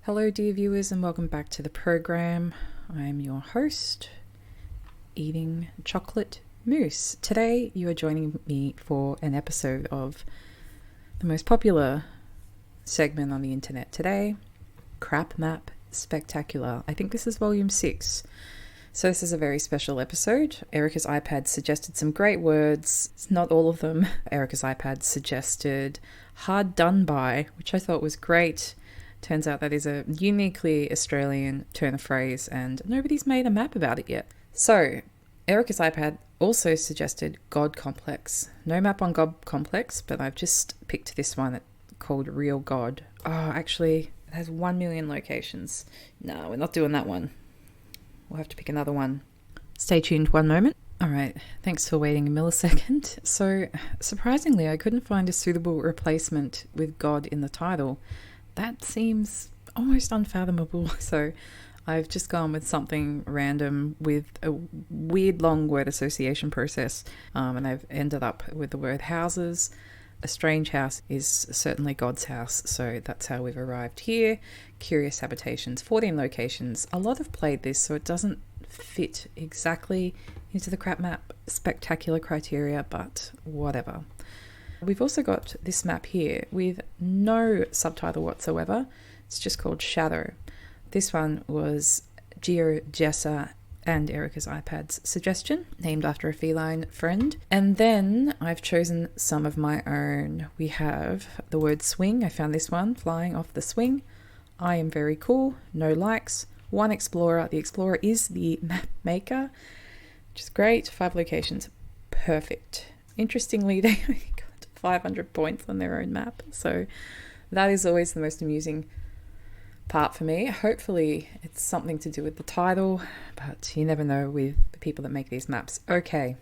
Hello dear viewers and welcome back to the program. I am your host, Eating Chocolate Mousse. Today you are joining me for an episode of the most popular segment on the internet today, Crap Map Spectacular. I think this is volume 6. So this is a very special episode. Erica's iPad suggested some great words. It's not all of them. Erica's iPad suggested hard done by, which I thought was great. Turns out that is a uniquely Australian turn of phrase and nobody's made a map about it yet. So Erica's iPad also suggested God Complex. No map on God Complex, but I've just picked this one called Real God. Oh, actually, it has 1 million locations. No, we're not doing that one. We'll have to pick another one. Stay tuned one moment. All right, thanks for waiting a millisecond. So surprisingly, I couldn't find a suitable replacement with God in the title. That seems almost unfathomable. So I've just gone with something random with a weird long word association process. And I've ended up with the word houses. A strange house is certainly God's house. So that's how we've arrived here. Curious habitations, 14 locations. A lot have played this, so it doesn't fit exactly into the crap map spectacular criteria, but whatever. We've also got this map here with no subtitle whatsoever. It's just called Shadow. This one was Geoguessr and Erica's iPad's suggestion, named after a feline friend. And then I've chosen some of my own. We have the word swing. I found this one, flying off the swing. I am very cool. No likes. One explorer. The explorer is the map maker, which is great. 5 locations. Perfect. Interestingly, they got 500 points on their own map. So that is always the most amusing part for me. Hopefully it's something to do with the title, but you never know with the people that make these maps. Okay,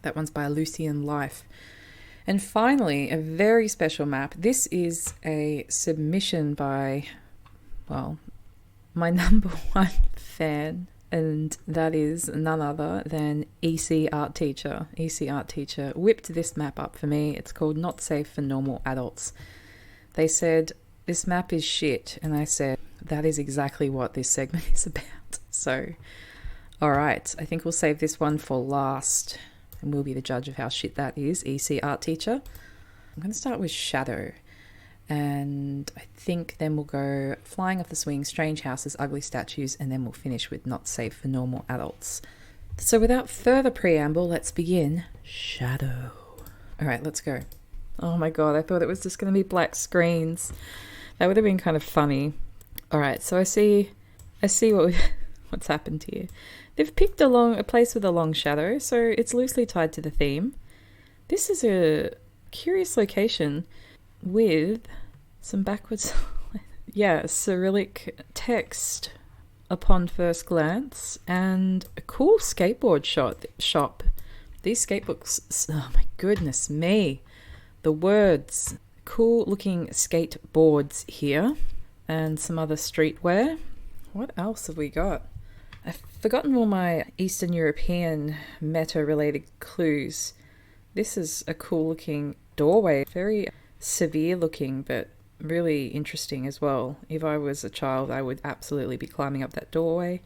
that one's by Lucian Life. And finally, a very special map. This is a submission by, well, my number one fan, and that is none other than EC Art Teacher. EC Art Teacher whipped this map up for me. It's called Not Safe for Normal Adults. They said, this map is shit. And I said, that is exactly what this segment is about. So, all right, I think we'll save this one for last. And we'll be the judge of how shit that is, EC Art Teacher. I'm going to start with Shadow. And I think then we'll go Flying Off the Swing, Strange Houses, Ugly Statues, and then we'll finish with Not Safe for Normal Adults. So without further preamble, let's begin. Shadow. All right, let's go. Oh my God, I thought it was just going to be black screens. That would have been kind of funny. All right, so I see what's happened here. They've picked a place with a long shadow, so it's loosely tied to the theme. This is a curious location with some backwards, Cyrillic text upon first glance, and a cool skateboard shop. These skatebooks, oh my goodness me, the words, cool looking skateboards here, and some other streetwear. What else have we got? I've forgotten all my Eastern European meta-related clues. This is a cool looking doorway, very severe looking, but really interesting as well. If I was a child, I would absolutely be climbing up that doorway.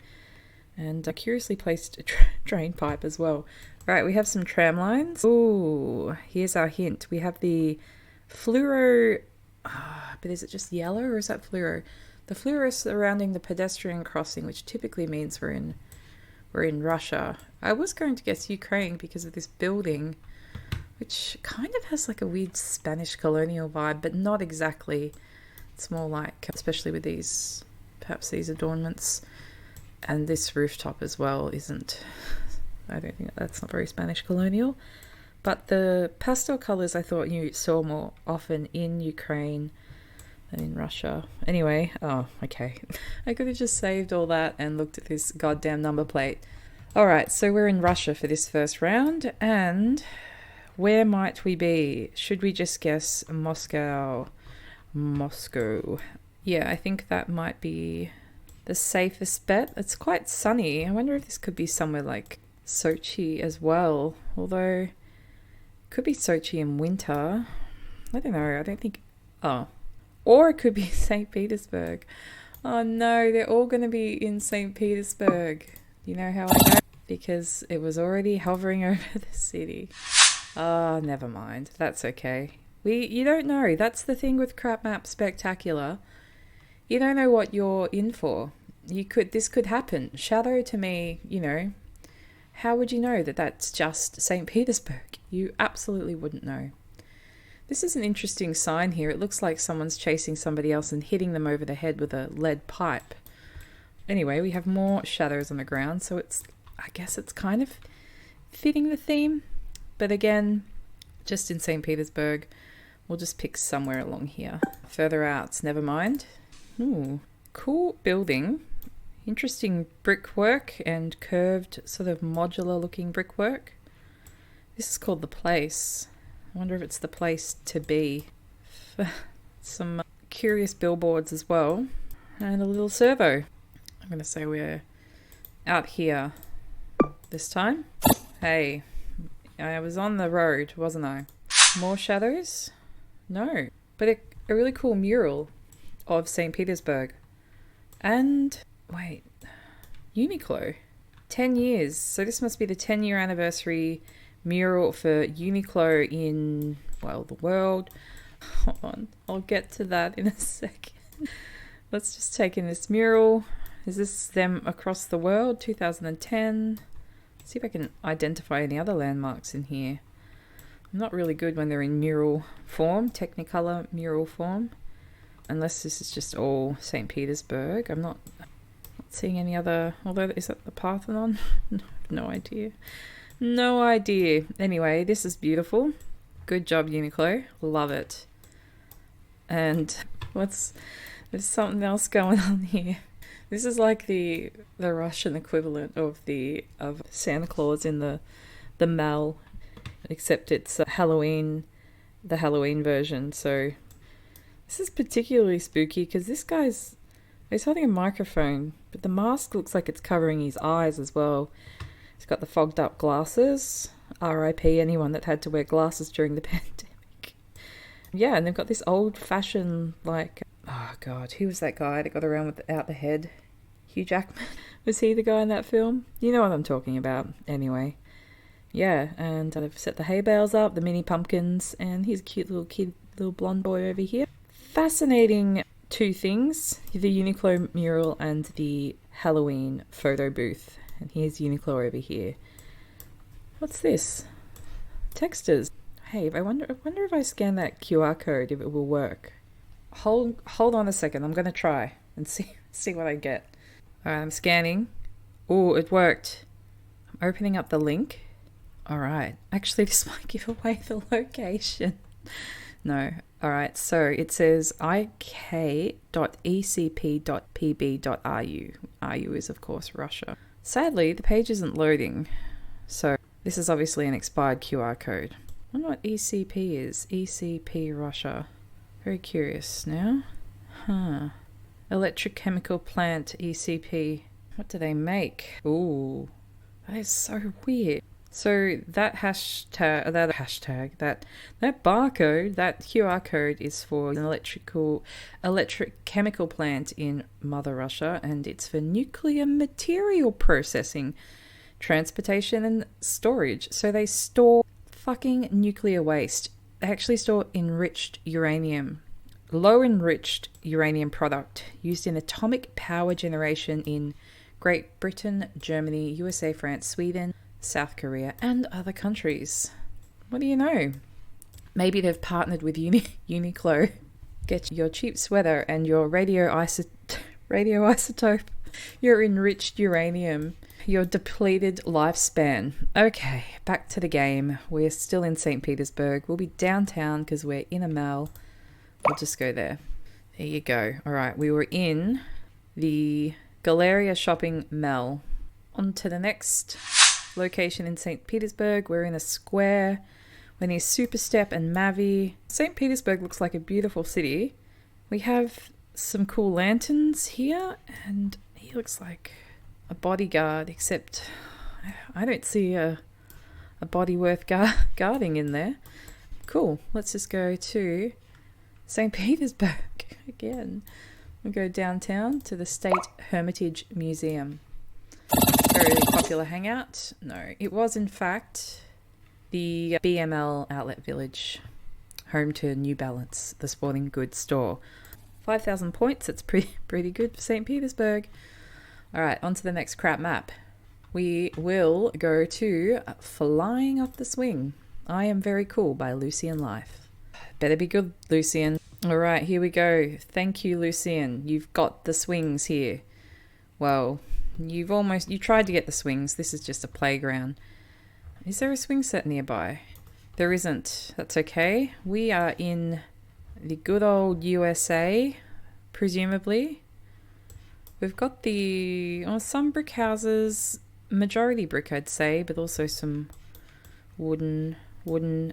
And a curiously placed drain pipe as well. Right, we have some tram lines. Ooh, here's our hint. We have the fluoro, but is it just yellow or is that fluoro? The fluoro surrounding the pedestrian crossing, which typically means we're in Russia. I was going to guess Ukraine because of this building, which kind of has like a weird Spanish colonial vibe, but not exactly. It's more like, especially with these adornments, and this rooftop as well isn't, I don't think that's not very Spanish colonial. But the pastel colors I thought you saw more often in Ukraine than in Russia. Anyway, oh, okay. I could have just saved all that and looked at this goddamn number plate. All right, so we're in Russia for this first round, and where might we be? Should we just guess Moscow? Moscow. Yeah, I think that might be the safest bet. It's quite sunny. I wonder if this could be somewhere like Sochi as well. Although, it could be Sochi in winter. I don't know. I don't think... Oh, Or it could be St. Petersburg. Oh no, they're all going to be in St. Petersburg. You know how I know? Because it was already hovering over the city. Ah, never mind. That's okay. You don't know. That's the thing with Crap Map Spectacular. You don't know what you're in for. This could happen. Shadow to me, how would you know that that's just St. Petersburg? You absolutely wouldn't know. This is an interesting sign here. It looks like someone's chasing somebody else and hitting them over the head with a lead pipe. Anyway, we have more shadows on the ground, so I guess it's kind of fitting the theme. But again, just in St. Petersburg, we'll just pick somewhere along here. Further out, never mind. Ooh, cool building. Interesting brickwork and curved sort of modular looking brickwork. This is called The Place. I wonder if it's the place to be. Some curious billboards as well. And a little servo. I'm going to say we're out here this time. Hey, I was on the road, wasn't I? More shadows? No. But a really cool mural of St. Petersburg. And, wait, Uniqlo. 10 years. So this must be the 10-year anniversary mural for Uniqlo in, well, the world. Hold on, I'll get to that in a second. Let's just take in this mural. Is this them across the world? 2010. See if I can identify any other landmarks in here. I'm not really good when they're in mural form, Technicolor mural form. Unless this is just all St. Petersburg. I'm not seeing any other, although is that the Parthenon? No idea. No idea. Anyway, this is beautiful. Good job, Uniqlo. Love it. And there's something else going on here. This is like the Russian equivalent of Santa Claus in the Mall, except it's the Halloween version. So this is particularly spooky because he's holding a microphone, but the mask looks like it's covering his eyes as well. He's got the fogged up glasses. R.I.P. anyone that had to wear glasses during the pandemic. Yeah, and they've got this old fashioned, oh god, who was that guy that got around without the head? Hugh Jackman? Was he the guy in that film? You know what I'm talking about. Anyway. Yeah, and they've set the hay bales up, the mini pumpkins, and here's a cute little blonde boy over here. Fascinating two things, the Uniqlo mural and the Halloween photo booth. And here's Uniqlo over here. What's this? Texters. Hey, I wonder if I scan that QR code, if it will work. Hold on a second. I'm going to try and see what I get. All right, I'm scanning. Oh, it worked. I'm opening up the link. All right. Actually, this might give away the location. No. All right. So it says ik.ecp.pb.ru. RU is, of course, Russia. Sadly, the page isn't loading. So this is obviously an expired QR code. I wonder what ECP is. ECP Russia. Very curious now. Electrochemical plant ECP. What do they make? Ooh, that is so weird. So that barcode, that QR code is for an electrochemical plant in Mother Russia, and it's for nuclear material processing, transportation and storage. So they store fucking nuclear waste. They actually store enriched uranium, low enriched uranium product used in atomic power generation in Great Britain, Germany, USA, France, Sweden, South Korea, and other countries. What do you know? Maybe they've partnered with Uniqlo. Get your cheap sweater and your radioisotope, your enriched uranium, your depleted lifespan. Okay, back to the game. We're still in St. Petersburg. We'll be downtown because we're in a mall. We'll just go there. There you go. All right, we were in the Galeria Shopping Mall. On to the next location in St. Petersburg. We're in a square. We're near Superstep and Mavi. St. Petersburg looks like a beautiful city. We have some cool lanterns here, and he looks like a bodyguard, except I don't see a body worth guarding in there. Cool. Let's just go to St. Petersburg. again. We'll go downtown to the State Hermitage Museum. Very popular hangout. No, it was in fact the BML Outlet Village, home to New Balance, the sporting goods store. 5,000 points, it's pretty good for St. Petersburg. Alright, on to the next crap map. We will go to Flying Off the Swing. I Am Very Cool by Lucian Life. Better be good, Lucian. Alright, here we go. Thank you, Lucian. You've got the swings here. Well, you tried to get the swings. This is just a playground. Is there a swing set nearby? There isn't. That's okay. We are in the good old USA, presumably. We've got some brick houses, majority brick I'd say, but also some wooden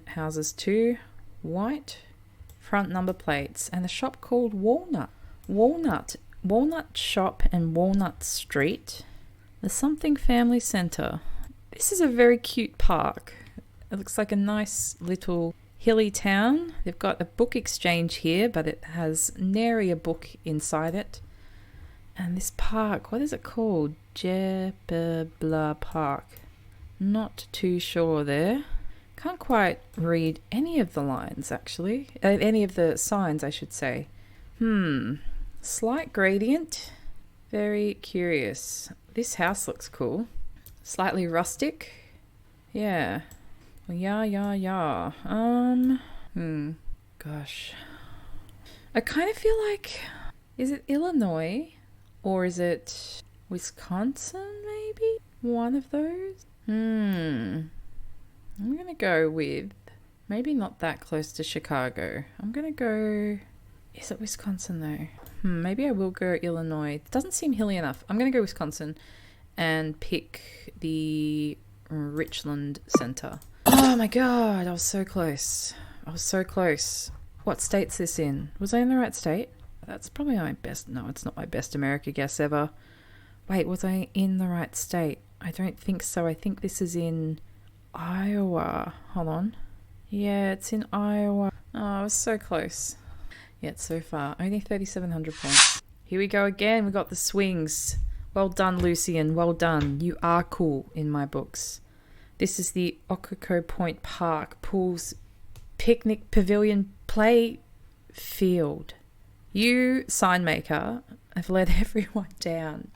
houses too. White front number plates and a shop called Walnut Shop and Walnut Street. The Something Family Centre. This is a very cute park. It looks like a nice little hilly town. They've got a book exchange here, but it has nary a book inside it. And this park, what is it called? Geoguessr Park. Not too sure there. Can't quite read any of the lines, actually. Any of the signs, I should say. Slight gradient. Very curious. This house looks cool. Slightly rustic. Yeah. Yeah. Gosh. I kind of feel like, is it Illinois or is it Wisconsin maybe? One of those? I'm going to go with, maybe not that close to Chicago. I'm going to go, is it Wisconsin though? Maybe I will go Illinois. It doesn't seem hilly enough. I'm going to go Wisconsin and pick the Richland Center. Oh my god, I was so close. What state's this in? Was I in the right state? That's probably my best. No, it's not my best America guess ever. Wait, was I in the right state? I don't think so. I think this is in Iowa. Hold on. Yeah, it's in Iowa. Oh, I was so close. Yet so far. Only 3,700 points. Here we go again. We got the swings. Well done, Lucian. Well done. You are cool in my books. This is the Occoquan Point Park Pools Picnic Pavilion Play Field. You, sign maker, have let everyone down.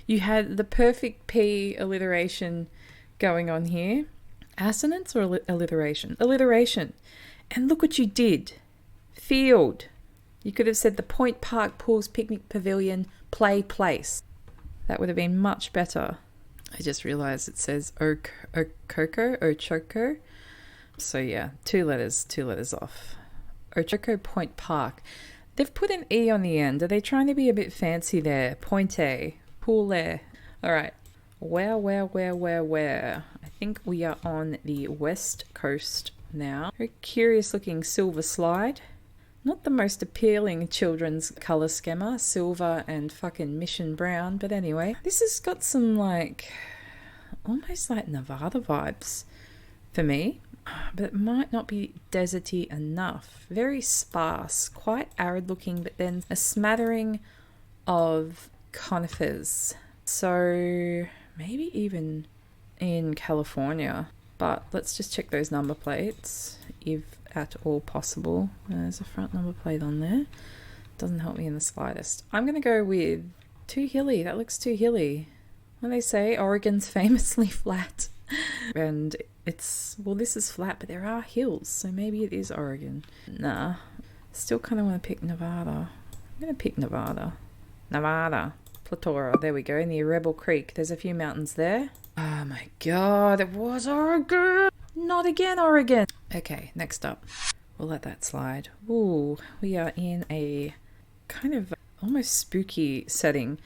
You had the perfect P alliteration going on here. Assonance or alliteration? Alliteration. And look what you did. Field. You could have said the Point Park Pools Picnic Pavilion Play Place. That would have been much better. I just realized it says Ochoco. So yeah, two letters off. Ochoco Point Park. They've put an E on the end. Are they trying to be a bit fancy there? Pointe. Pool there. All right. Where? I think we are on the west coast now. Very curious looking silver slide. Not the most appealing children's colour schema, silver and fucking mission brown, but anyway. This has got some almost like Nevada vibes for me, but it might not be deserty enough. Very sparse, quite arid looking, but then a smattering of conifers. So maybe even in California, but let's just check those number plates if at all possible. There's a front number plate on there. Doesn't help me in the slightest. I'm going to go with too hilly. That looks too hilly. When they say Oregon's famously flat. And this is flat, but there are hills, so maybe it is Oregon. Nah. Still kind of want to pick Nevada. I'm going to pick Nevada. Plethora. There we go, near Rebel Creek. There's a few mountains there. Oh my god, it was Oregon! Not again, Oregon! Okay, next up. We'll let that slide. Ooh, we are in a kind of almost spooky setting.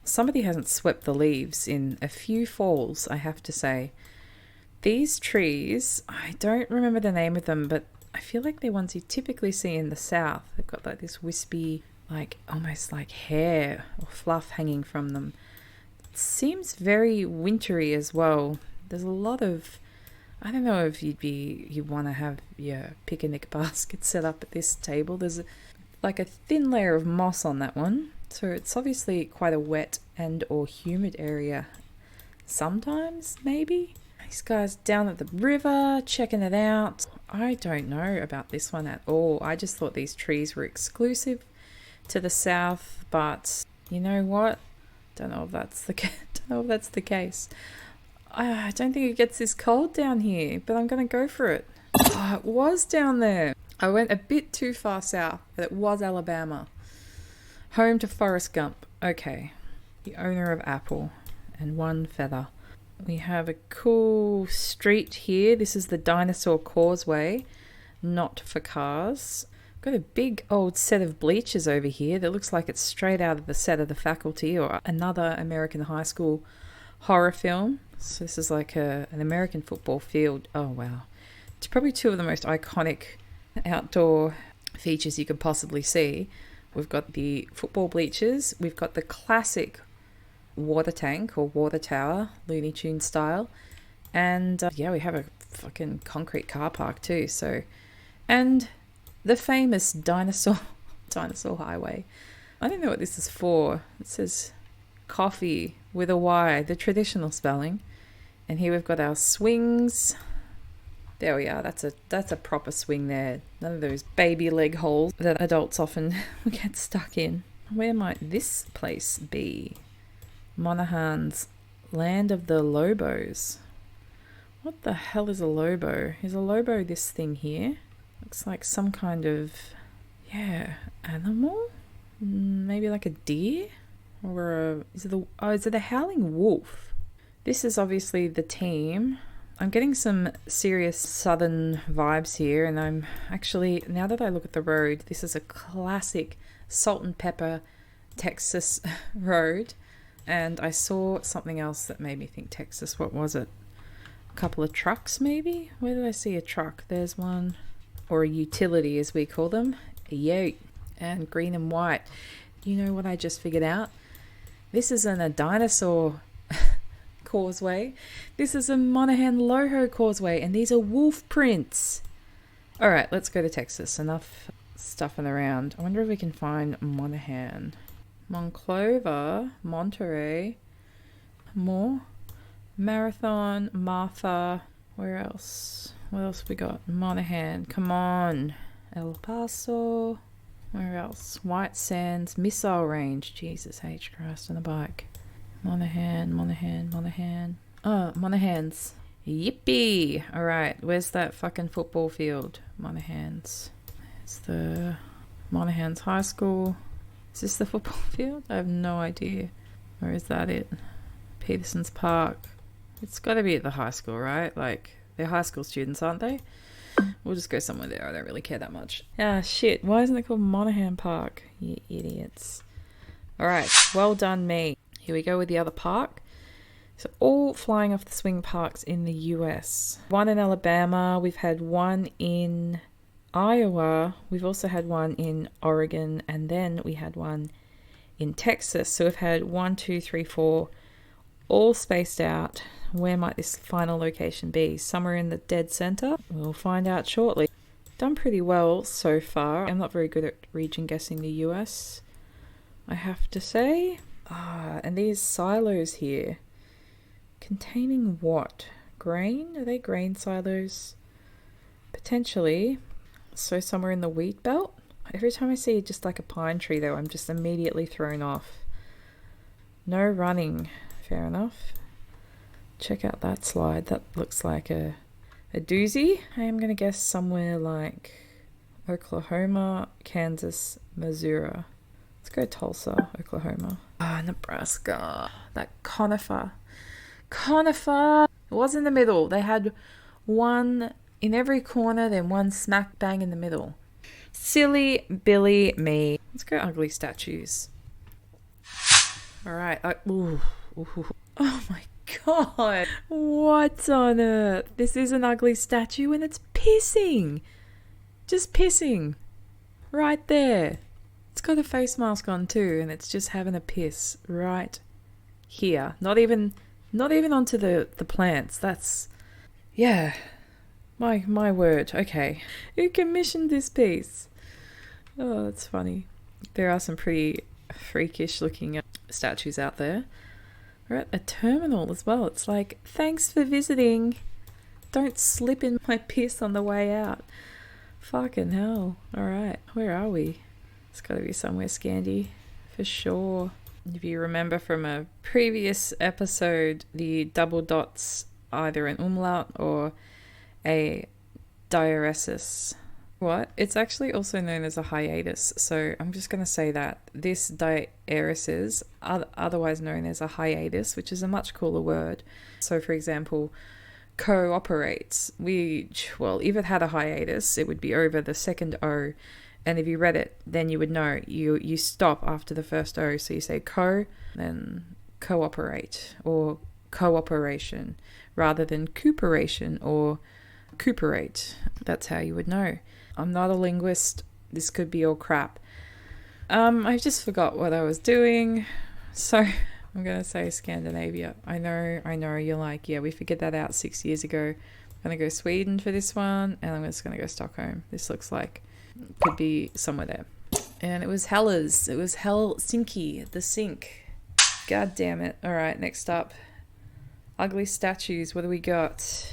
Somebody hasn't swept the leaves in a few falls, I have to say. These trees, I don't remember the name of them, but I feel like they're ones you typically see in the south. They've got like this wispy, almost like hair or fluff hanging from them. It seems very wintry as well. There's a lot of, I don't know if you want to have your picnic basket set up at this table. There's like a thin layer of moss on that one. So it's obviously quite a wet and or humid area. Sometimes, maybe. These guys down at the river, checking it out. I don't know about this one at all. I just thought these trees were exclusive to the south, but you know what? Don't know if that's the case. I don't think it gets this cold down here, but I'm going to go for it. Oh, it was down there. I went a bit too far south, but it was Alabama. Home to Forrest Gump. Okay. The owner of Apple and one feather. We have a cool street here. This is the Dinosaur Causeway, not for cars. Got a big old set of bleachers over here that looks like it's straight out of the set of The Faculty or another American high school horror film. So this is like an American football field. Oh wow. It's probably two of the most iconic outdoor features you could possibly see. We've got the football bleachers. We've got the classic water tank or water tower, Looney Tunes style. And yeah, we have a fucking concrete car park too. So, and the famous dinosaur highway. I don't know what this is for. It says coffee with a Y, the traditional spelling. And here we've got our swings. There we are. That's a proper swing there. None of those baby leg holes that adults often get stuck in. Where might this place be? Monahan's Land of the Lobos. What the hell is a lobo? Is a lobo this thing here? Looks like some kind of, yeah, animal? Maybe like a deer? Or is it a howling wolf? This is obviously the team. I'm getting some serious southern vibes here, and I'm actually, now that I look at the road, this is a classic salt and pepper Texas road. And I saw something else that made me think Texas. What was it? A couple of trucks, maybe? Where did I see a truck? There's one. Or a utility, as we call them. A yote. And green and white. You know what I just figured out? This isn't a dinosaur causeway. This is a Monahan Loho causeway. And these are wolf prints. Alright, let's go to Texas. Enough stuffing around. I wonder if we can find Monahan. Monclova, Monterey, more, Marathon, Martha, where else? What else we got? Monahan, come on, El Paso, where else? White Sands, Missile Range, Jesus H. Christ on a bike. Monahan. Oh, Monahan's. Yippee! Alright, where's that fucking football field? Monahan's. It's the Monahan's High School. Is this the football field? I have no idea. Or is that it? Peterson's Park. It's got to be at the high school, right? Like, they're high school students, aren't they? We'll just go somewhere there. I don't really care that much. Ah, shit. Why isn't it called Monahan Park? You idiots. Alright, well done me. Here we go with the other park. So all flying off the swing parks in the US. One in Alabama. We've had one in Iowa. We've also had one in Oregon, and then we had one in Texas. So we've had 1, 2, 3, 4, all spaced out. Where might this final location be? Somewhere in the dead center? We'll find out shortly. Done pretty well so far. I'm not very good at region guessing the US, I have to say. And these silos here, containing what? Grain? Are they grain silos? Potentially. So somewhere in the wheat belt? Every time I see just like a pine tree though, I'm just immediately thrown off. No running. Fair enough. Check out that slide. That looks like a doozy. I am going to guess somewhere like Oklahoma, Kansas, Missouri. Let's go Tulsa, Oklahoma. Nebraska. That conifer. It was in the middle. They had one in every corner, then one smack bang in the middle. Silly Billy me. Let's go ugly statues. Alright. Oh my god. What on earth? This is an ugly statue and it's pissing. Just pissing. Right there. It's got a face mask on too, and it's just having a piss right here. Not even onto the plants. That's, yeah. My word. Okay. Who commissioned this piece? Oh, that's funny. There are some pretty freakish looking statues out there. We're at a terminal as well. It's like, thanks for visiting. Don't slip in my piss on the way out. Fucking hell. Alright, where are we? It's gotta be somewhere Scandi, for sure. If you remember from a previous episode, the double dots, either an umlaut or a diaeresis. What? It's actually also known as a hiatus, so I'm just going to say that. This diaeresis, otherwise known as a hiatus, which is a much cooler word. So, for example, cooperates. If it had a hiatus, it would be over the second O, and if you read it, then you would know. You stop after the first O, so you say co, then cooperate, or cooperation, rather than cooperation or cooperate. That's how you would know. I'm not a linguist. This could be all crap. I just forgot what I was doing. So I'm going to say Scandinavia. I know. You're like, yeah, we figured that out 6 years ago. I'm going to go Sweden for this one. And I'm just going to go Stockholm. This looks like it could be somewhere there. And it was Hellas. It was Helsinki, the sink. God damn it. All right, next up. Ugly statues. What do we got?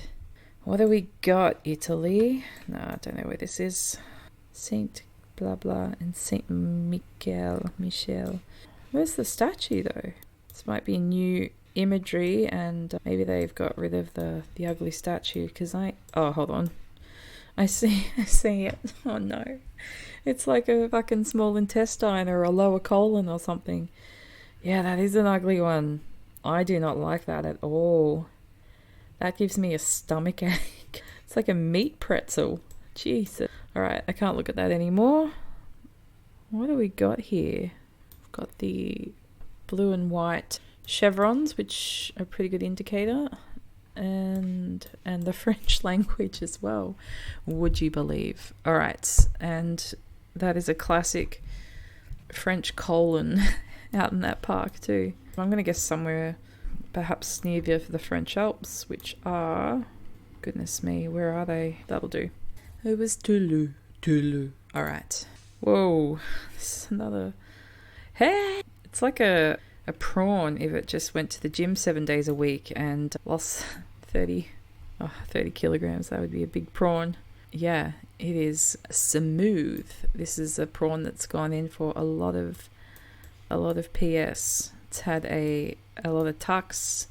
Italy? No, I don't know where this is. Saint blah blah and Saint Michel. Where's the statue though? This might be new imagery, and maybe they've got rid of the ugly statue, because hold on. I see it. Oh no. It's like a fucking small intestine or a lower colon or something. Yeah, that is an ugly one. I do not like that at all. That gives me a stomach ache. It's like a meat pretzel. Jesus. Alright, I can't look at that anymore. What do we got here? We've got the blue and white chevrons, which are a pretty good indicator. And the French language as well. Would you believe? Alright, and that is a classic French colon out in that park too. I'm going to guess somewhere perhaps near the French Alps, which are, goodness me, where are they? That'll do. It was Toulouse. All right. Whoa, this is another. Hey, it's like a prawn if it just went to the gym 7 days a week and lost 30 kilograms. That would be a big prawn. Yeah, it is smooth. This is a prawn that's gone in for a lot of PS. It's had a lot of tucks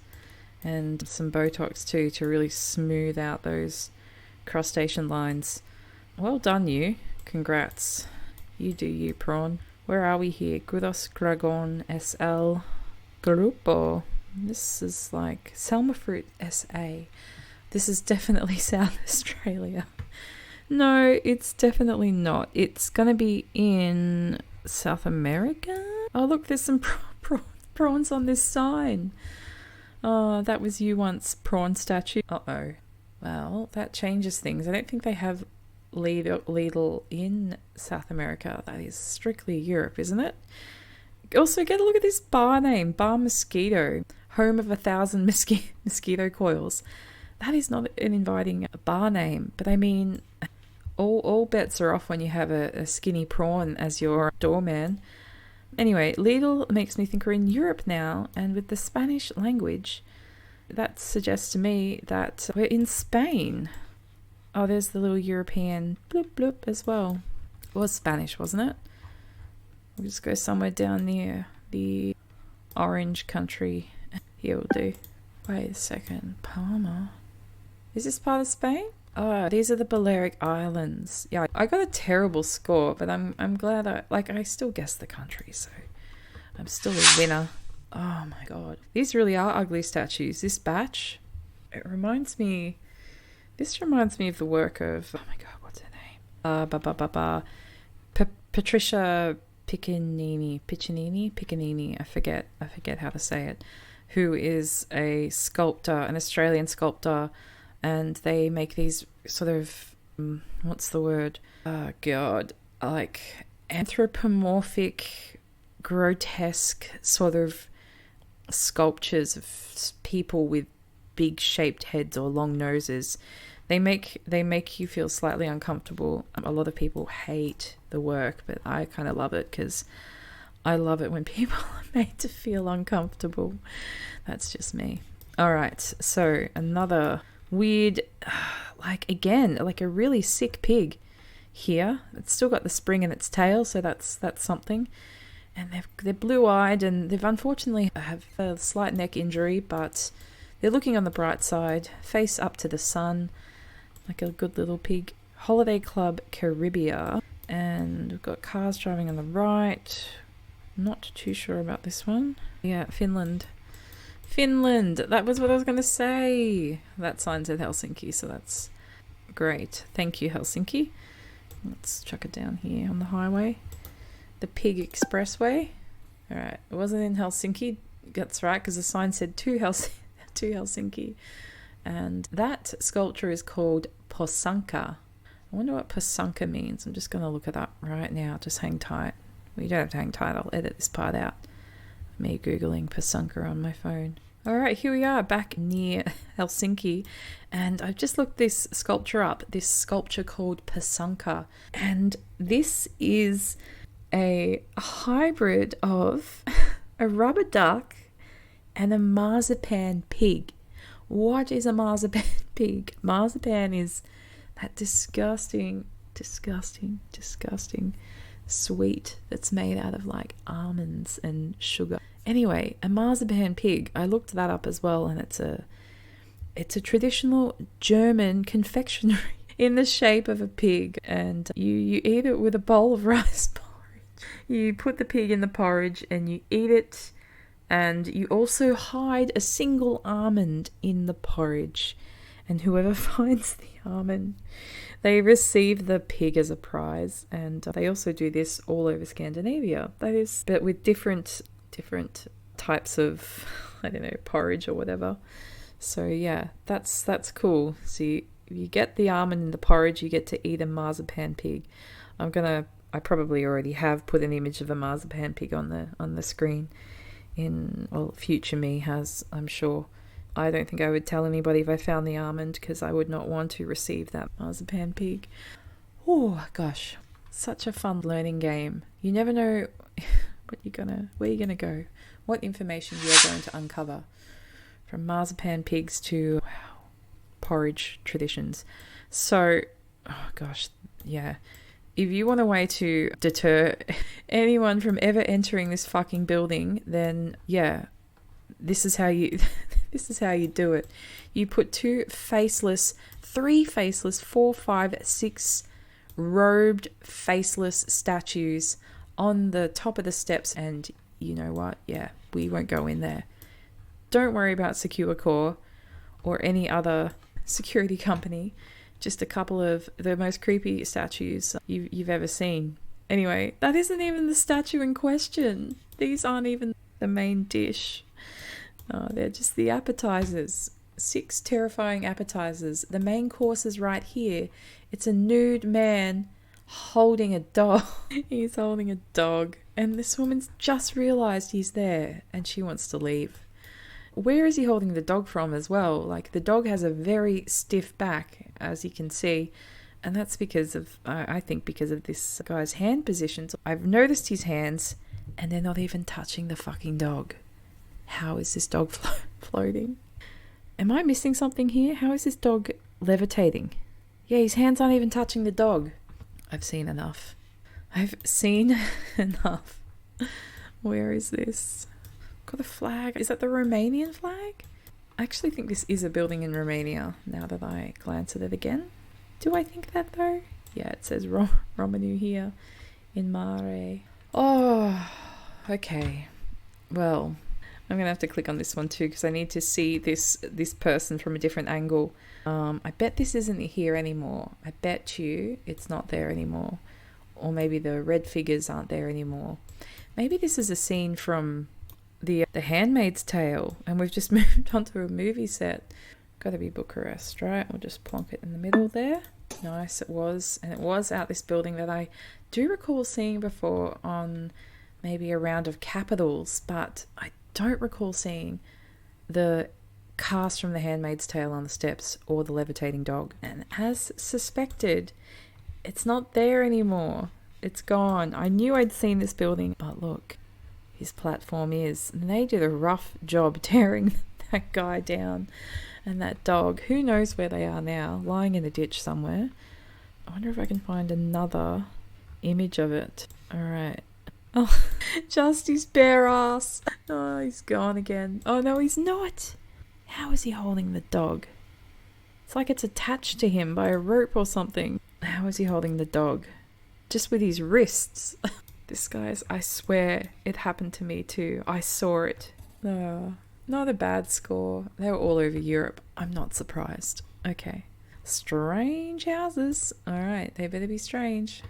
and some Botox too to really smooth out those crustacean lines. Well done, you. Congrats. You do you, prawn. Where are we here? Gudos Dragon SL Grupo. This is like Selma Fruit SA. This is definitely South Australia. No, it's definitely not. It's going to be in South America. Oh, look, there's some prawns on this sign. Oh, that was you once, prawn statue. Uh-oh. Well, that changes things. I don't think they have Lidl in South America. That is strictly Europe, isn't it? Also, get a look at this bar name, Bar Mosquito, home of 1,000 mosquito coils. That is not an inviting bar name, but I mean, all bets are off when you have a skinny prawn as your doorman. Anyway, Lidl makes me think we're in Europe now, and with the Spanish language, that suggests to me that we're in Spain. Oh, there's the little European bloop bloop as well. It was Spanish, wasn't it? We'll just go somewhere down near the orange country. Here will do. Wait a second. Palma. Is this part of Spain? Oh, these are the Balearic Islands. Yeah, I got a terrible score, but I'm glad I still guessed the country, so I'm still a winner. Oh my god. These really are ugly statues. This batch, this reminds me of the work of, oh my god, what's her name? Patricia Piccinini, I forget how to say it, who is a sculptor, an Australian sculptor, and they make these sort of, what's the word? Oh god, like anthropomorphic, grotesque sort of sculptures of people with big shaped heads or long noses They make you feel slightly uncomfortable. A lot of people hate the work, but I kind of love it because I love it when people are made to feel uncomfortable. That's just me. All right, so another weird, like a really sick pig here. It's still got the spring in its tail, so that's something. And they're blue-eyed, and they've unfortunately have a slight neck injury, but they're looking on the bright side, face up to the sun, like a good little pig. Holiday Club Caribbean, and we've got cars driving on the right. Not too sure about this one. Yeah, Finland. That was what I was going to say. That sign said Helsinki, so that's great. Thank you, Helsinki. Let's chuck it down here on the highway. The Pig Expressway. All right, it wasn't in Helsinki. That's right, because the sign said to Helsinki. And that sculpture is called Posanka. I wonder what Posanka means. I'm just going to look it up right now. Just hang tight. Well, you don't have to hang tight. I'll edit this part out. Me Googling Posanka on my phone. All right, here we are back near Helsinki. And I've just looked this sculpture up. This sculpture called Posanka. And this is a hybrid of a rubber duck and a marzipan pig. What is a marzipan pig? Marzipan is that disgusting sweet that's made out of like almonds and sugar. Anyway, a marzipan pig, I looked that up as well, and it's a traditional German confectionery in the shape of a pig, and you eat it with a bowl of rice porridge. You put the pig in the porridge and you eat it, and you also hide a single almond in the porridge, and whoever finds the almond, they receive the pig as a prize. And they also do this all over Scandinavia. That is, but with different types of, I don't know, porridge or whatever. So yeah, that's cool. So you get the almond in the porridge, you get to eat a marzipan pig. I probably already have put an image of a marzipan pig on the screen. Future me has, I'm sure. I don't think I would tell anybody if I found the almond, because I would not want to receive that marzipan pig. Oh gosh, such a fun learning game. You never know where you're gonna go, what information you're going to uncover, from marzipan pigs to porridge traditions. So, oh gosh, yeah. If you want a way to deter anyone from ever entering this fucking building, then yeah, this is how you do it. You put 3 faceless, 4, 5, 6 robed faceless statues on the top of the steps, and you know what? Yeah, we won't go in there. Don't worry about Secure Core or any other security company. Just a couple of the most creepy statues you've ever seen. Anyway, that isn't even the statue in question. These aren't even the main dish. They're just the appetizers. 6 terrifying appetizers. The main course is right here. It's a nude man holding a dog. He's holding a dog. And this woman's just realized he's there and she wants to leave. Where is he holding the dog from as well? Like, the dog has a very stiff back, as you can see. And that's because of, I think, because of this guy's hand positions. I've noticed his hands and they're not even touching the fucking dog. How is this dog floating? Am I missing something here? How is this dog levitating? Yeah, his hands aren't even touching the dog. I've seen enough. Where is this? Got a flag. Is that the Romanian flag? I actually think this is a building in Romania, now that I glance at it again. Do I think that though? Yeah, it says Romanu here in Mare. Oh, okay. Well, I'm going to have to click on this one too, because I need to see this person from a different angle. I bet this isn't here anymore. I bet you it's not there anymore. Or maybe the red figures aren't there anymore. Maybe this is a scene from the Handmaid's Tale, and we've just moved onto a movie set. Got to be Bucharest, right? We'll just plonk it in the middle there. Nice, it was. And it was out this building that I do recall seeing before on maybe a round of capitals, but I don't recall seeing the cast from The Handmaid's Tale on the steps or the levitating dog. And as suspected, it's not there anymore. It's gone. I knew I'd seen this building, but look, his platform is. And they did a rough job tearing that guy down and that dog. Who knows where they are now, lying in a ditch somewhere. I wonder if I can find another image of it. All right. Oh, just his bare ass. Oh, he's gone again. Oh, no, he's not. How is he holding the dog? It's like it's attached to him by a rope or something. How is he holding the dog? Just with his wrists. This guy's, I swear, it happened to me too. I saw it. No, not a bad score. They were all over Europe. I'm not surprised. Okay. Strange houses. All right, they better be strange.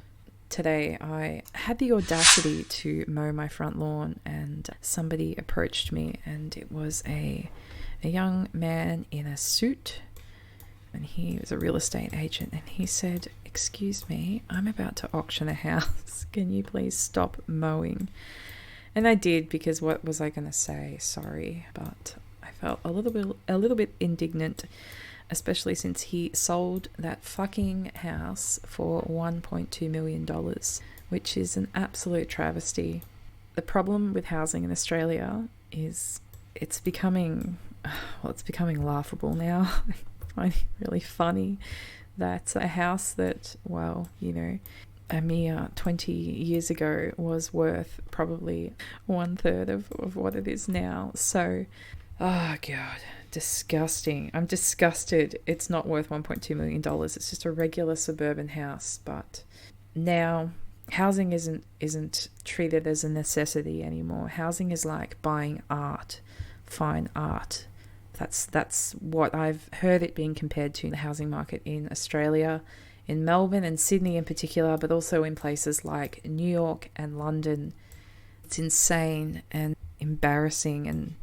Today I had the audacity to mow my front lawn, and somebody approached me, and it was a young man in a suit, and he was a real estate agent, and he said, "Excuse me, I'm about to auction a house. Can you please stop mowing?" And I did, because what was I going to say? Sorry, but I felt a little bit indignant, especially since he sold that fucking house for $1.2 million, which is an absolute travesty. The problem with housing in Australia is it's becoming laughable now. I find it really funny that a house that, well, you know, a mere 20 years ago was worth probably 1/3 of what it is now. So, oh God, disgusting. I'm disgusted. It's not worth $1.2 million. It's just a regular suburban house. But now housing isn't treated as a necessity anymore. Housing is like buying art, fine art. That's what I've heard it being compared to in the housing market in Australia, in Melbourne and Sydney in particular, but also in places like New York and London. It's insane and embarrassing, and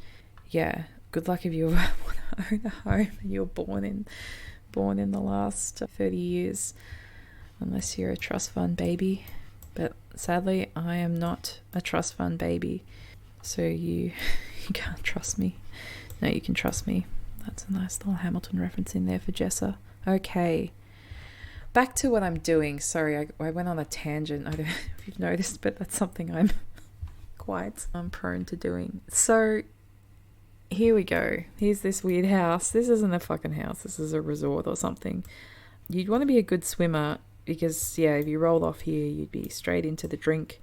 yeah, good luck if you want to own a home and you're born in the last 30 years, unless you're a trust fund baby. But sadly, I am not a trust fund baby, so you can't trust me. No, you can trust me. That's a nice little Hamilton reference in there for Jessa. Okay, back to what I'm doing. Sorry, I went on a tangent. I don't know if you've noticed, but that's something I'm quite prone to doing. So here we go. Here's this weird house. This isn't a fucking house. This is a resort or something. You'd want to be a good swimmer, because yeah, if you rolled off here, you'd be straight into the drink.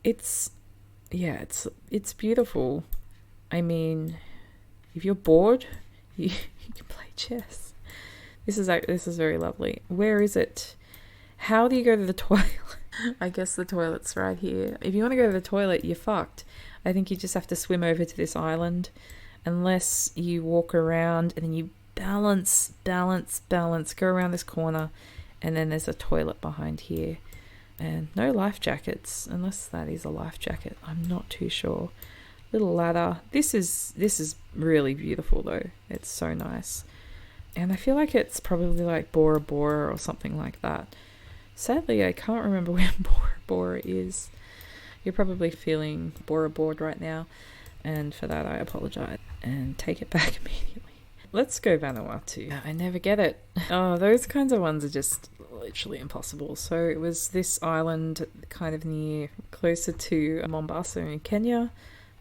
It's beautiful. I mean, if you're bored, you can play chess. This is very lovely. Where is it? How do you go to the toilet? I guess the toilet's right here. If you want to go to the toilet, you're fucked. I think you just have to swim over to this island, unless you walk around and then you balance, go around this corner, and then there's a toilet behind here. And no life jackets, unless that is a life jacket. I'm not too sure. Little ladder. This is really beautiful though. It's so nice. And I feel like it's probably like Bora Bora or something like that. Sadly, I can't remember where Bora Bora is. You're probably feeling Bora bored right now, and for that I apologize and take it back immediately. Let's go Vanuatu. I never get it. Oh, those kinds of ones are just literally impossible. So it was this island kind of closer to Mombasa in Kenya.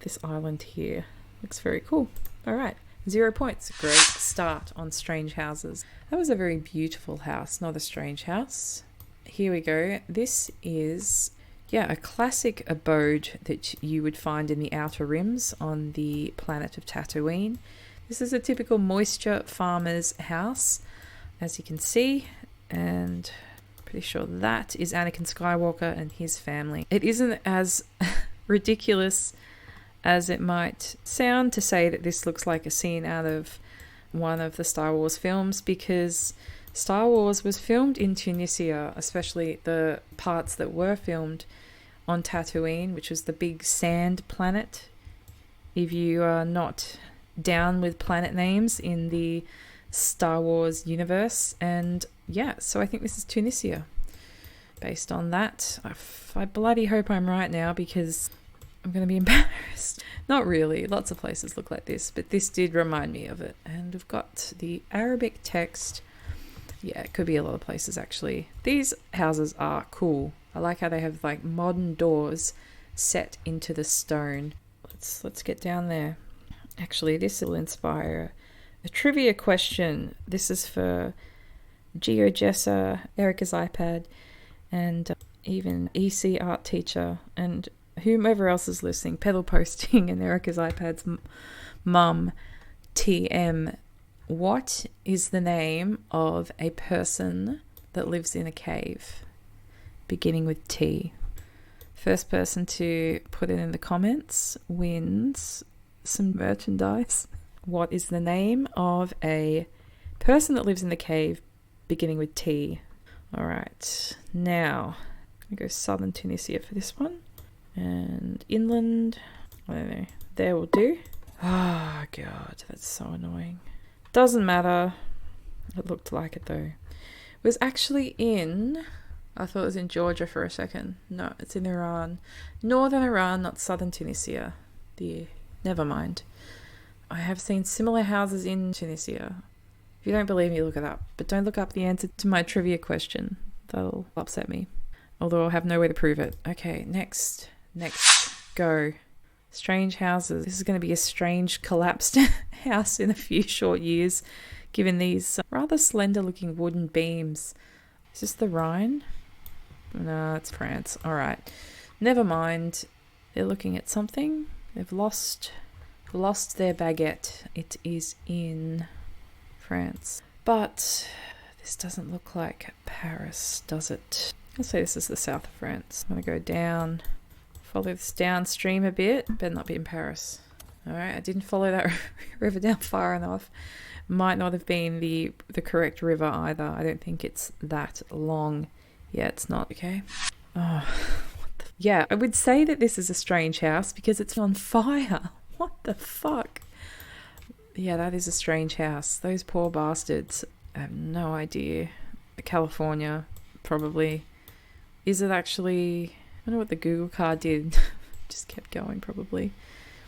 This island here looks very cool. All right, 0 points. Great start on strange houses. That was a very beautiful house, not a strange house. Here we go. This is, a classic abode that you would find in the outer rims on the planet of Tatooine. This is a typical moisture farmer's house, as you can see, and pretty sure that is Anakin Skywalker and his family. It isn't as ridiculous as it might sound to say that this looks like a scene out of one of the Star Wars films, because Star Wars was filmed in Tunisia, especially the parts that were filmed on Tatooine, which was the big sand planet. If you are not down with planet names in the Star Wars universe, and so I think this is Tunisia. Based on that, I bloody hope I'm right now, because I'm going to be embarrassed. Not really. Lots of places look like this, but this did remind me of it. And we've got the Arabic text. Yeah, it could be a lot of places actually. These houses are cool. I like how they have like modern doors set into the stone. Let's get down there. Actually, this will inspire a trivia question. This is for Geoguessr, Erica's iPad, and even EC art teacher, and whomever else is listening, pedal posting and Erica's iPad's mum, TM. What is the name of a person that lives in a cave beginning with T? First person to put it in the comments wins some merchandise. What is the name of a person that lives in the cave beginning with T? All right, now I'm going to go southern Tunisia for this one. And inland, I don't know, there will do. Oh God, that's so annoying. Doesn't matter. It looked like it though. It was actually in, I thought it was in Georgia for a second. No, it's in Iran. Northern Iran, not southern Tunisia. Never mind. I have seen similar houses in Tunisia. If you don't believe me, look it up. But don't look up the answer to my trivia question. That'll upset me. Although I'll have no way to prove it. Okay, next, go. Strange houses. This is going to be a strange collapsed house in a few short years, given these rather slender looking wooden beams. Is this the Rhine? No, it's France. All right. Never mind. They're looking at something. They've lost their baguette. It is in France. But this doesn't look like Paris, does it? I'll say this is the south of France. I'm going to go down, follow this downstream a bit. Better not be in Paris. All right, I didn't follow that river down far enough. Might not have been the correct river either. I don't think it's that long. Yeah, it's not. Okay. Oh, yeah, I would say that this is a strange house because it's on fire. What the fuck? Yeah, that is a strange house. Those poor bastards. I have no idea. California, probably. Is it actually... I don't know what the Google card did. Just kept going, probably.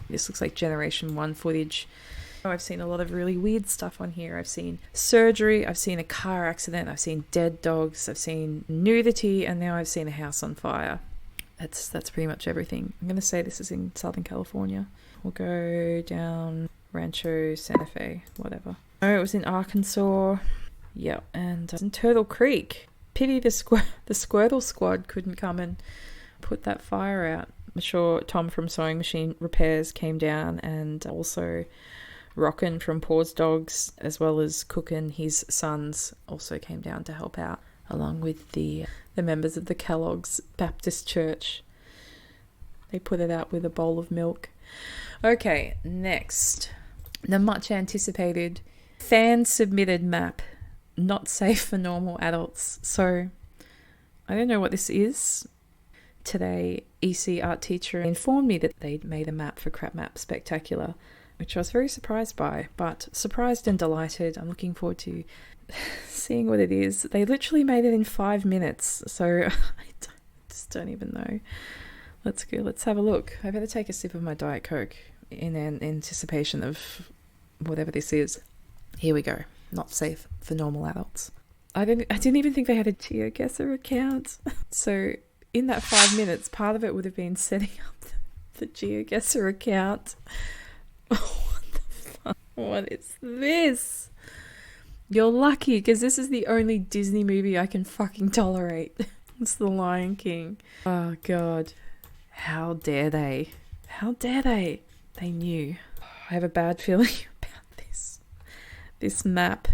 This looks like Generation 1 footage. I've seen a lot of really weird stuff on here. I've seen surgery, I've seen a car accident, I've seen dead dogs, I've seen nudity, and now I've seen a house on fire. That's pretty much everything. I'm going to say this is in Southern California. We'll go down Rancho Santa Fe, whatever. Oh, it was in Arkansas. Yep, and in Turtle Creek. Pity the Squirtle Squad couldn't come and put that fire out. I'm sure Tom from Sewing Machine Repairs came down, and also Rockin from Paws Dogs, as well as Cook and his sons also came down to help out, along with the members of the Kellogg's Baptist Church. They put it out with a bowl of milk. Okay, next. The much anticipated fan-submitted map. Not safe for normal adults. So, I don't know what this is. Today, EC art teacher informed me that they'd made a map for Crap Map Spectacular, which I was very surprised by, but surprised and delighted. I'm looking forward to seeing what it is. They literally made it in 5 minutes, so I just don't even know. Let's go, let's have a look. I better take a sip of my Diet Coke in anticipation of whatever this is. Here we go. Not safe for normal adults. I didn't even think they had a Geoguessr account. So in that 5 minutes, part of it would have been setting up the Geoguessr account. What the fuck? What is this? You're lucky, because this is the only Disney movie I can fucking tolerate. It's The Lion King. Oh God. How dare they? How dare they? They knew. I have a bad feeling about this map.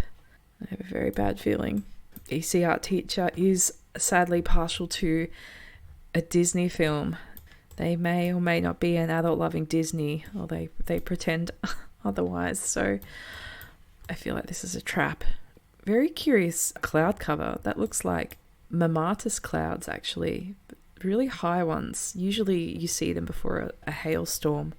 I have a very bad feeling. EC art teacher is sadly partial to a Disney film. They may or may not be an adult loving Disney, or they pretend otherwise. So I feel like this is a trap. Very curious cloud cover. That looks like mammatus clouds, actually. Really high ones. Usually you see them before a hailstorm.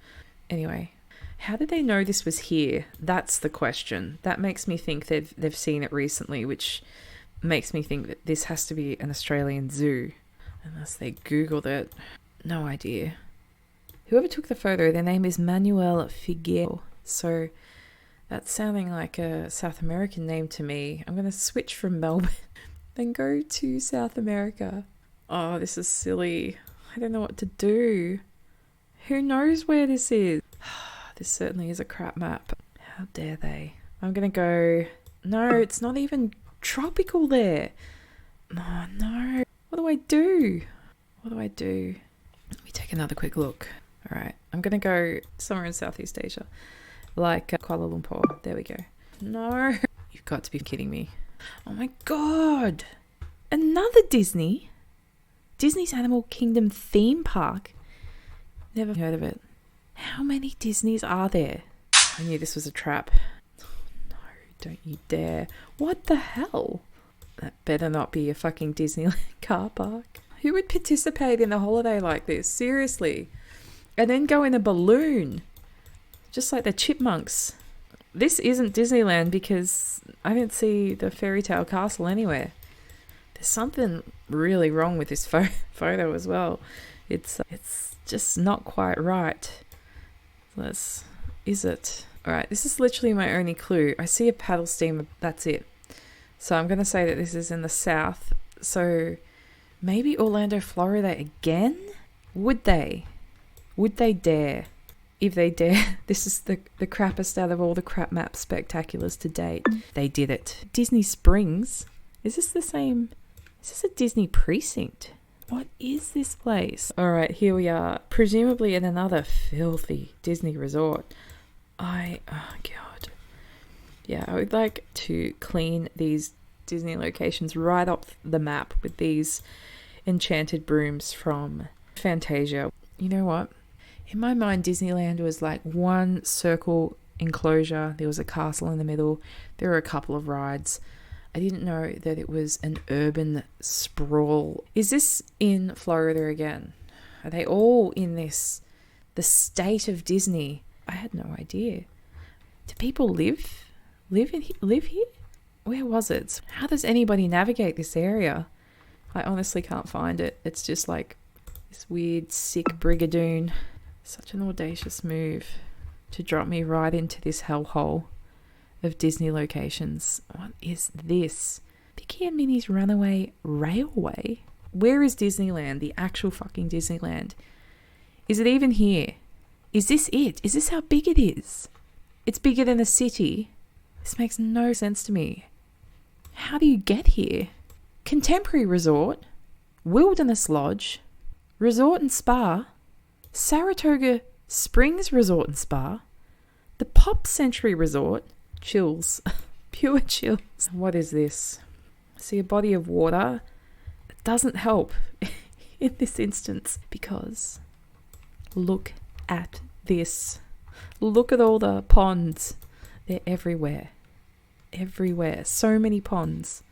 Anyway, how did they know this was here? That's the question. That makes me think they've seen it recently, which makes me think that this has to be an Australian zoo. Unless they Googled it. No idea. Whoever took the photo, their name is Manuel Figueroa. So that's sounding like a South American name to me. I'm going to switch from Melbourne and go to South America. Oh, this is silly. I don't know what to do. Who knows where this is? This certainly is a crap map. How dare they? I'm going to go... No, it's not even tropical there. Oh, no. What do I do? What do I do? Let me take another quick look. All right. I'm going to go somewhere in Southeast Asia. Like Kuala Lumpur. There we go. No. You've got to be kidding me. Oh my God. Another Disney? Disney's Animal Kingdom theme park? Never heard of it. How many Disneys are there? I knew this was a trap. Oh, no, don't you dare. What the hell? That better not be a fucking Disneyland car park. Who would participate in a holiday like this? Seriously. And then go in a balloon. Just like the chipmunks. This isn't Disneyland because I didn't see the fairy tale castle anywhere. There's something really wrong with this photo as well. It's just not quite right. Is it? All right, this is literally my only clue. I see a paddle steamer, that's it. So I'm going to say that this is in the south. So maybe Orlando, Florida again? Would they? Would they dare? If they dare, this is the crappest out of all the crap map spectaculars to date. They did it. Disney Springs? Is this the same? Is this a Disney precinct? What is this place? All right, here we are. Presumably in another filthy Disney resort. Oh God. Yeah, I would like to clean these Disney locations right off the map with these enchanted brooms from Fantasia. You know what? In my mind, Disneyland was like one circle enclosure. There was a castle in the middle. There were a couple of rides. I didn't know that it was an urban sprawl. Is this in Florida again? Are they all in this, the state of Disney? I had no idea. Do people live here? Where was it? How does anybody navigate this area? I honestly can't find it. It's just like this weird, sick brigadoon. Such an audacious move to drop me right into this hellhole of Disney locations. What is this? Mickey and Minnie's Runaway Railway? Where is Disneyland? The actual fucking Disneyland. Is it even here? Is this it? Is this how big it is? It's bigger than a city. This makes no sense to me. How do you get here? Contemporary Resort, Wilderness Lodge, Resort and Spa, Saratoga Springs Resort and Spa, the Pop Century Resort, chills, pure chills. What is this? I see a body of water. It doesn't help in this instance because look at this. Look at all the ponds. They're everywhere. Everywhere. So many ponds.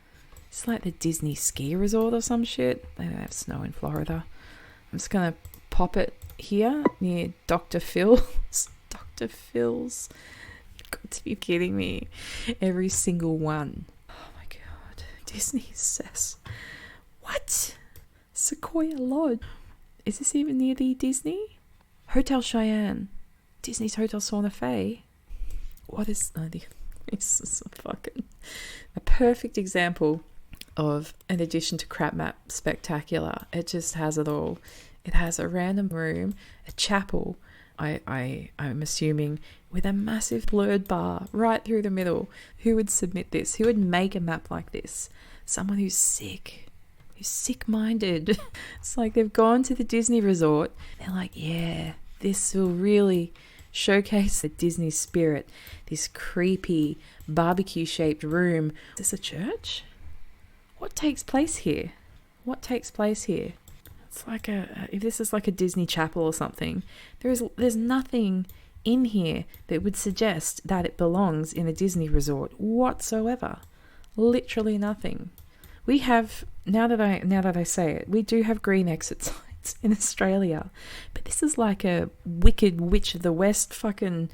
It's like the Disney ski resort or some shit. They don't have snow in Florida. I'm just going to pop it here near Dr. Phil's. Dr. Phil's. You've got to be kidding me. Every single one. Oh my God. Disney says. What? Sequoia Lodge. Is this even near the Disney? Hotel Cheyenne. Disney's Hotel Santa Fe. What is... this is a perfect example of an addition to crap map spectacular. It just has it all. It has a random room, a chapel, I'm assuming, with a massive blurred bar right through the middle. Who would submit this? Who would make a map like this? Someone who's sick-minded. It's like they've gone to the Disney resort. They're like, yeah, this will really showcase the Disney spirit. This creepy barbecue-shaped room. Is this a church? What takes place here? What takes place here? It's like if this is like a Disney chapel or something, there's nothing in here that would suggest that it belongs in a Disney resort whatsoever. Literally nothing. We have, now that I say it, we do have green exit signs in Australia, but this is like a Wicked Witch of the West fucking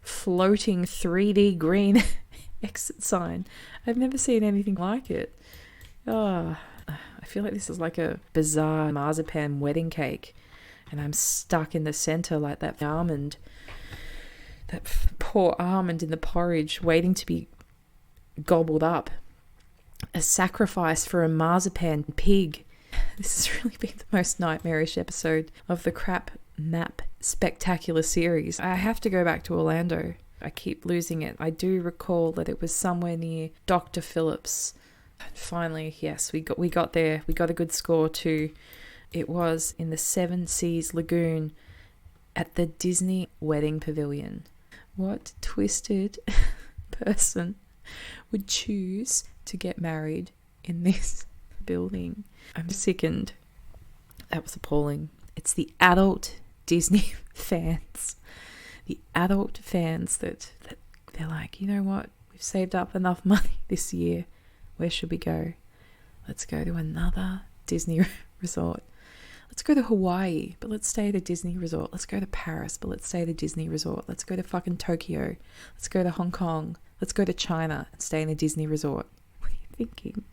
floating 3D green exit sign. I've never seen anything like it. Oh, I feel like this is like a bizarre marzipan wedding cake and I'm stuck in the center like that almond, that poor almond in the porridge waiting to be gobbled up. A sacrifice for a marzipan pig. This has really been the most nightmarish episode of the Crap Map Spectacular series. I have to go back to Orlando. I keep losing it. I do recall that it was somewhere near Dr. Phillips. And finally, yes, we got there. We got a good score too. It was in the Seven Seas Lagoon at the Disney Wedding Pavilion. What twisted person would choose to get married in this building? I'm sickened. That was appalling. It's the adult Disney fans. The adult fans that they're like, you know what? We've saved up enough money this year. Where should we go? Let's go to another Disney resort. Let's go to Hawaii, but let's stay at a Disney resort. Let's go to Paris, but let's stay at a Disney resort. Let's go to fucking Tokyo. Let's go to Hong Kong. Let's go to China and stay in a Disney resort. What are you thinking?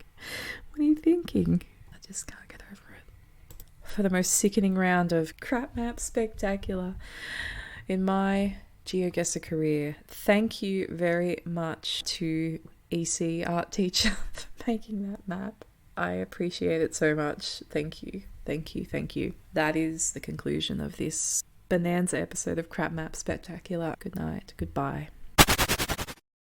What are you thinking? I just can't get over it. For the most sickening round of Crap Map Spectacular in my Geoguessr career, thank you very much to EC art teacher for making that map. I appreciate it so much. Thank you. Thank you. Thank you. That is the conclusion of this bonanza episode of Crap Map Spectacular. Good night. Goodbye.